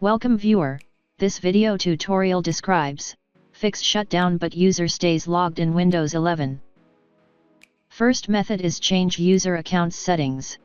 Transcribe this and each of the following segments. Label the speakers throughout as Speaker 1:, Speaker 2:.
Speaker 1: Welcome viewer, this video tutorial describes, fix shutdown but user stays logged in Windows 11. First method is change user account settings.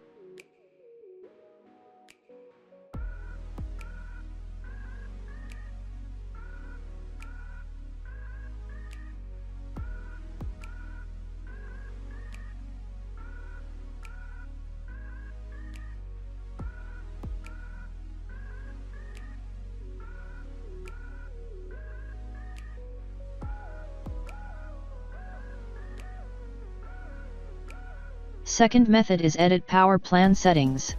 Speaker 1: Second method is edit power plan settings.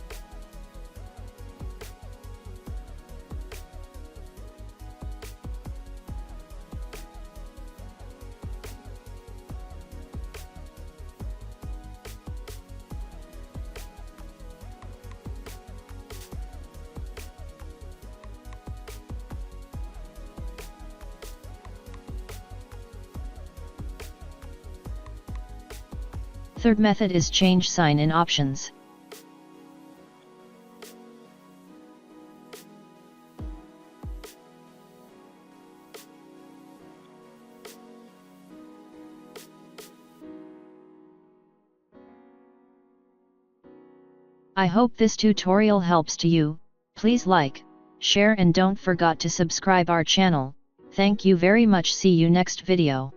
Speaker 1: Third method is change sign-in options. I hope this tutorial helps to you. Please like, share and don't forget to subscribe our channel. Thank you very much. See you next video.